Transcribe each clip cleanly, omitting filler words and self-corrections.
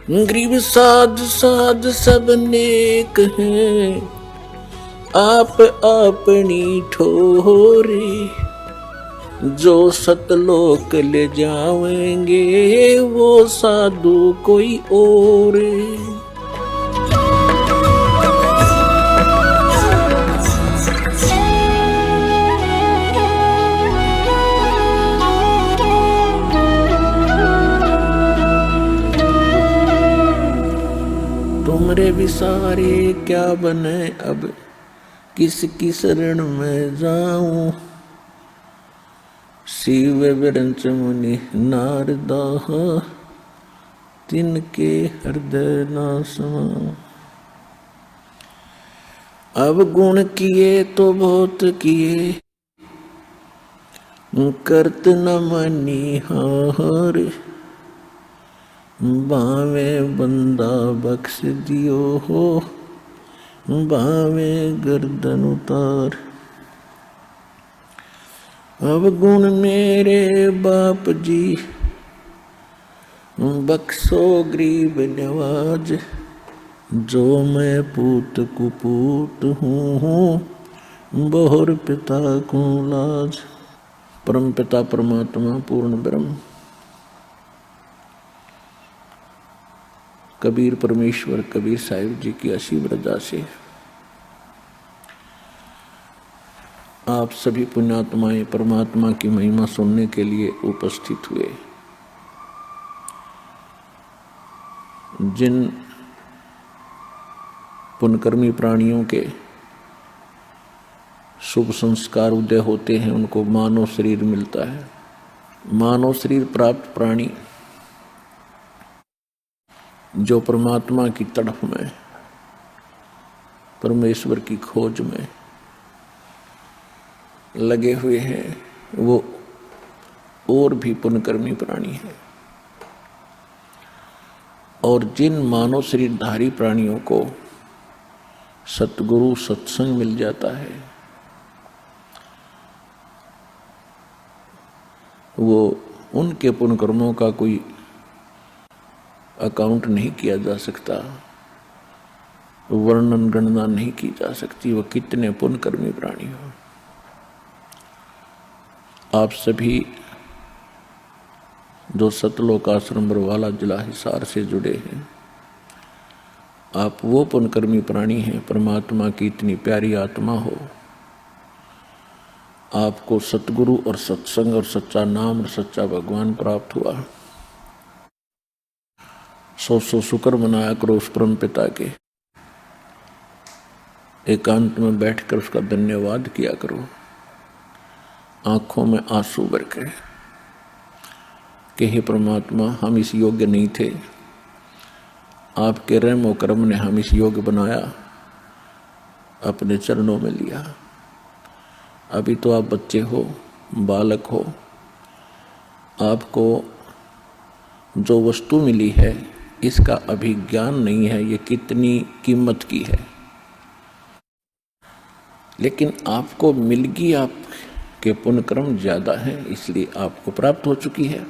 गरीब साध साध सब नेक हैं, आप अपनी ठोरी। जो सतलोक ले जावेंगे वो साधु कोई और। तुमरे विसारे क्या बने अब, किसकी शरण में जाऊं। शिव विरंच मुनि नारदा, तिनके हृदय ना समाऊं। अब गुण किए तो बहुत किए, करत न मनी हार। बावे बंदा बख्श दियो हो, बावे गर्दन उतार। अब गुण मेरे बाप जी, बख्शो गरीब नवाज। जो मैं पूत कुपूत हूँ, बहुर पिता को लाज। परम पिता परमात्मा पूर्ण ब्रह्म कबीर परमेश्वर कबीर साहिब जी की असीम रजा से आप सभी पुण्यात्माएं परमात्मा की महिमा सुनने के लिए उपस्थित हुए। जिन पुण्यकर्मी प्राणियों के शुभ संस्कार उदय होते हैं उनको मानव शरीर मिलता है। मानव शरीर प्राप्त प्राणी जो परमात्मा की तड़प में, परमेश्वर की खोज में लगे हुए हैं, वो और भी पुण्यकर्मी प्राणी हैं। और जिन मानव शरीरधारी प्राणियों को सतगुरु सत्संग मिल जाता है, वो उनके पुण्यकर्मों का कोई अकाउंट नहीं किया जा सकता, वर्णन गणना नहीं की जा सकती। वह कितने पुण्यकर्मी प्राणी हो। आप सभी जो सतलोक आश्रम बरवाला जिला हिसार से जुड़े हैं, आप वो पुण्यकर्मी प्राणी हैं। परमात्मा की इतनी प्यारी आत्मा हो, आपको सतगुरु और सत्संग और सच्चा नाम और सच्चा भगवान प्राप्त हुआ। सौ शुक्र मनाया करो उस परम पिता के। एकांत में बैठकर उसका धन्यवाद किया करो, आंखों में आंसू भर के कि हे परमात्मा, हम इस योग्य नहीं थे, आपके रहम और करम ने हम इस योग्य बनाया, अपने चरणों में लिया। अभी तो आप बच्चे हो, बालक हो, आपको जो वस्तु मिली है इसका अभी ज्ञान नहीं है, ये कितनी कीमत की है, लेकिन आपको मिलगी, आपके पुण्यक्रम ज्यादा है इसलिए आपको प्राप्त हो चुकी है।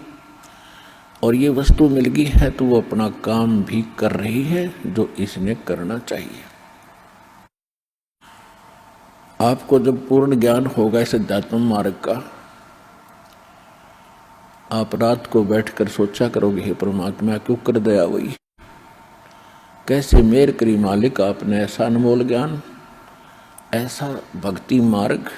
और ये वस्तु मिलगी है तो वो अपना काम भी कर रही है जो इसने करना चाहिए। आपको जब पूर्ण ज्ञान होगा इस अध्यात्म मार्ग का, आप रात को बैठकर सोचा करोगे, हे परमात्मा क्यों कर दया हुई, कैसे मेर करी मालिक, आपने ऐसा अनमोल ज्ञान, ऐसा भक्ति मार्ग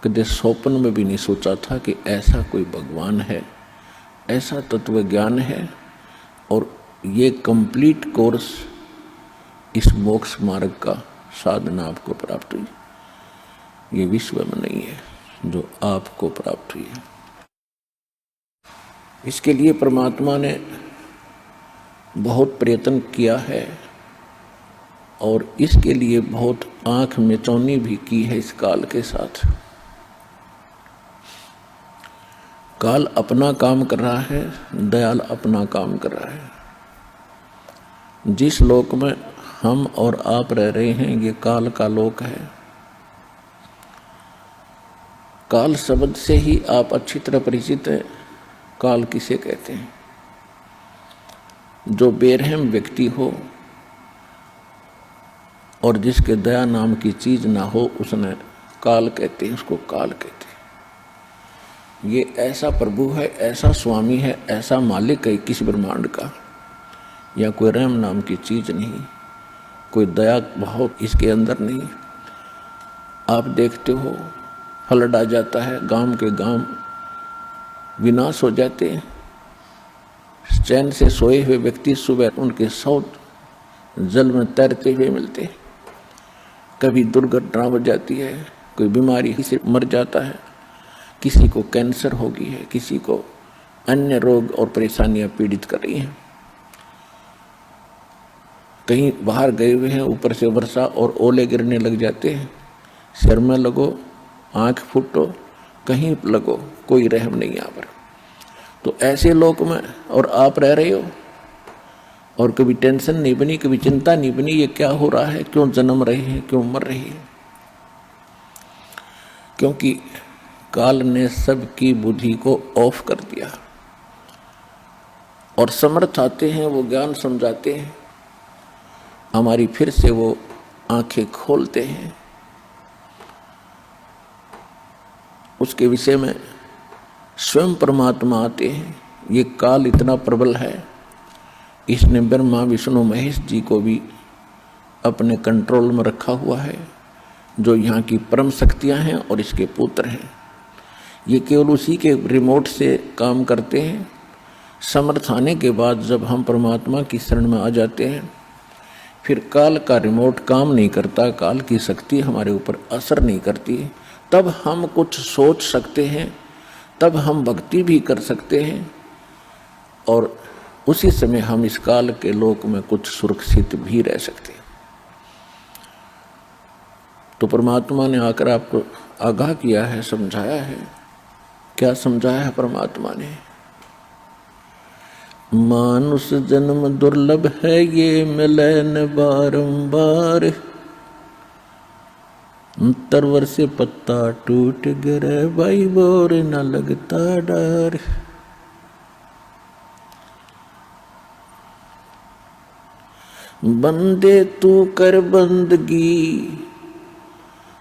कदे स्वप्न में भी नहीं सोचा था कि ऐसा कोई भगवान है, ऐसा तत्व ज्ञान है। और ये कंप्लीट कोर्स इस मोक्ष मार्ग का साधना आपको प्राप्त हुई। ये विश्व में नहीं है जो आपको प्राप्त हुई है। इसके लिए परमात्मा ने बहुत प्रयत्न किया है और इसके लिए बहुत आंख मिचौनी भी की है इस काल के साथ। काल अपना काम कर रहा है, दयाल अपना काम कर रहा है। जिस लोक में हम और आप रह रहे हैं ये काल का लोक है। काल शब्द से ही आप अच्छी तरह परिचित हैं। काल किसे कहते हैं? जो बेरहम व्यक्ति हो और जिसके दया नाम की चीज ना हो, उसने काल कहते हैं, उसको काल कहते हैं। ये ऐसा प्रभु है, ऐसा स्वामी है, ऐसा मालिक है किसी ब्रह्मांड का, या कोई रहम नाम की चीज नहीं, कोई दया भाव इसके अंदर नहीं। आप देखते हो फ्लड आ जाता है, गांव के गांव विनाश हो जाते हैं। चैन से सोए हुए व्यक्ति सुबह उनके 100 जल में तैरते हुए मिलते हैं। कभी दुर्घटना हो जाती है, कोई बीमारी से मर जाता है, किसी को कैंसर हो गई है, किसी को अन्य रोग और परेशानियां पीड़ित कर रही हैं। कहीं बाहर गए हुए हैं, ऊपर से वर्षा और ओले गिरने लग जाते हैं, सिर में लगो, आंख फूटो, कहीं लगो, कोई रहम नहीं यहाँ पर। तो ऐसे लोक में और आप रह रहे हो और कभी टेंशन नहीं बनी, कभी चिंता नहीं बनी, ये क्या हो रहा है, क्यों जन्म रहे हैं, क्यों मर रहे हैं। क्योंकि काल ने सबकी बुद्धि को ऑफ कर दिया और समर्थ आते हैं, वो ज्ञान समझाते हैं, हमारी फिर से वो आंखें खोलते हैं। उसके विषय में स्वयं परमात्मा आते हैं। ये काल इतना प्रबल है, इसने ब्रह्मा विष्णु महेश जी को भी अपने कंट्रोल में रखा हुआ है, जो यहाँ की परम शक्तियाँ हैं और इसके पुत्र हैं। ये केवल उसी के रिमोट से काम करते हैं। समर्थ आने के बाद जब हम परमात्मा की शरण में आ जाते हैं, फिर काल का रिमोट काम नहीं करता, काल की शक्ति हमारे ऊपर असर नहीं करती। तब हम कुछ सोच सकते हैं, तब हम भक्ति भी कर सकते हैं और उसी समय हम इस काल के लोक में कुछ सुरक्षित भी रह सकते हैं। तो परमात्मा ने आकर आपको आगाह किया है, समझाया है। क्या समझाया है परमात्मा ने? मानुष जन्म दुर्लभ है, ये मिले न बारंबार, तरवर से पत्ता टूट गिरे, भाई बोर न लगता डर। बंदे तू कर बंदगी,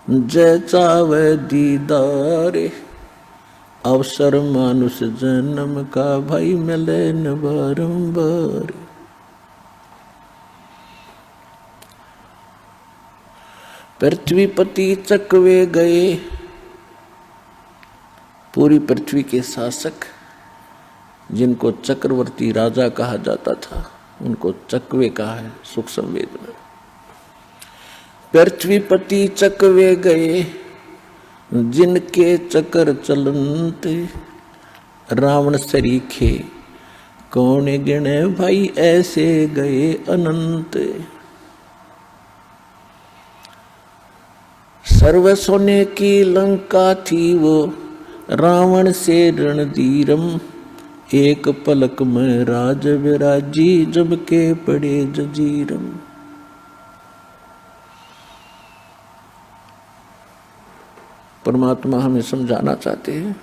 जय चावे दीदार, अवसर मानुष जन्म का, भाई मिले न बारंबार। पृथ्वीपति चकवे गए, पूरी पृथ्वी के शासक जिनको चक्रवर्ती राजा कहा जाता था, उनको चकवे कहा है सुख संवेद में। पृथ्वीपति चकवे गए, जिनके चक्र चलंत, रावण सरीखे कौन गिने, भाई ऐसे गए अनंत। सर्व सोने की लंका थी वो, रावण से रणधीरम, एक पलक में राज विराजी, जब के पड़े जजीरम। परमात्मा हमें समझाना चाहते हैं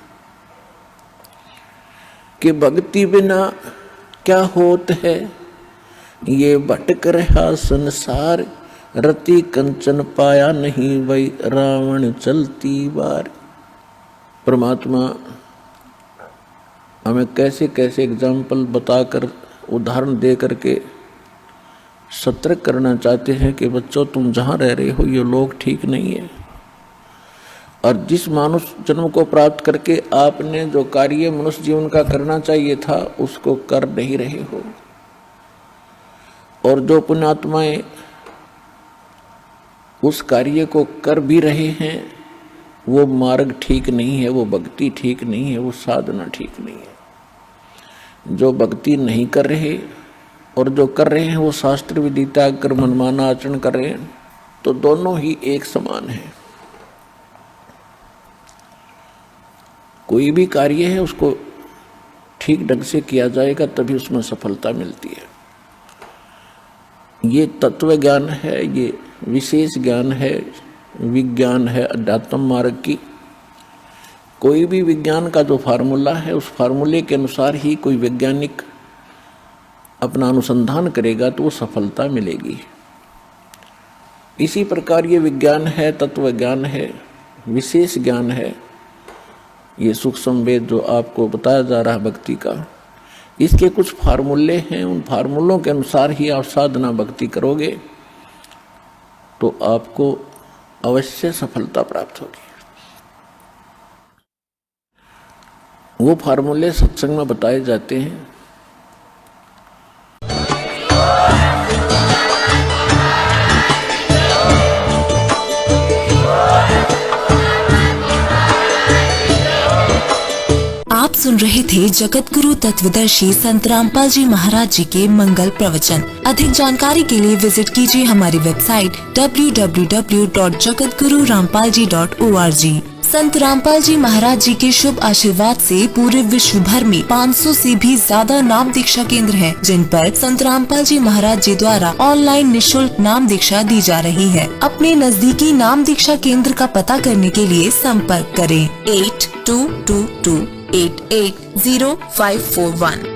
कि भक्ति बिना क्या होत है, ये भटक रहा संसार, रति कंचन पाया नहीं, वही रावण चलती बार। परमात्मा हमें कैसे कैसे एग्जाम्पल बताकर, उदाहरण दे करके सतर्क करना चाहते हैं कि बच्चों तुम जहाँ रह रहे हो ये लोग ठीक नहीं है, और जिस मनुष्य जन्म को प्राप्त करके आपने जो कार्य मनुष्य जीवन का करना चाहिए था उसको कर नहीं रहे हो, और जो पुण्यात्माएं उस कार्य को कर भी रहे हैं वो मार्ग ठीक नहीं है, वो भक्ति ठीक नहीं है, वो साधना ठीक नहीं है। जो भक्ति नहीं कर रहे और जो कर रहे हैं वो शास्त्र विधि त्याग कर मनमाना आचरण कर रहे हैं, तो दोनों ही एक समान है। कोई भी कार्य है उसको ठीक ढंग से किया जाएगा तभी उसमें सफलता मिलती है। ये तत्व ज्ञान है, ये विशेष ज्ञान है, विज्ञान है अध्यात्म मार्ग की। कोई भी विज्ञान का जो फार्मूला है उस फार्मूले के अनुसार ही कोई वैज्ञानिक अपना अनुसंधान करेगा तो वो सफलता मिलेगी। इसी प्रकार ये विज्ञान है, तत्व ज्ञान है, विशेष ज्ञान है, ये सूक्ष्म वेद जो आपको बताया जा रहा है भक्ति का, इसके कुछ फार्मूले हैं। उन फार्मूलों के अनुसार ही आप साधना भक्ति करोगे तो आपको अवश्य सफलता प्राप्त होगी। वो फार्मूले सत्संग में बताए जाते हैं। आप सुन रहे थे जगत गुरु तत्वदर्शी संत रामपाल जी महाराज जी के मंगल प्रवचन। अधिक जानकारी के लिए विजिट कीजिए हमारी वेबसाइट www.jagatgururampalji.org। संत रामपाल जी महाराज जी के शुभ आशीर्वाद से पूरे विश्व भर में 500 से भी ज्यादा नाम दीक्षा केंद्र हैं, जिन पर संत रामपाल जी महाराज जी द्वारा ऑनलाइन निशुल्क नाम दीक्षा दी जा रही है। अपने नजदीकी नाम दीक्षा केंद्र का पता करने के लिए संपर्क करें 8222880541।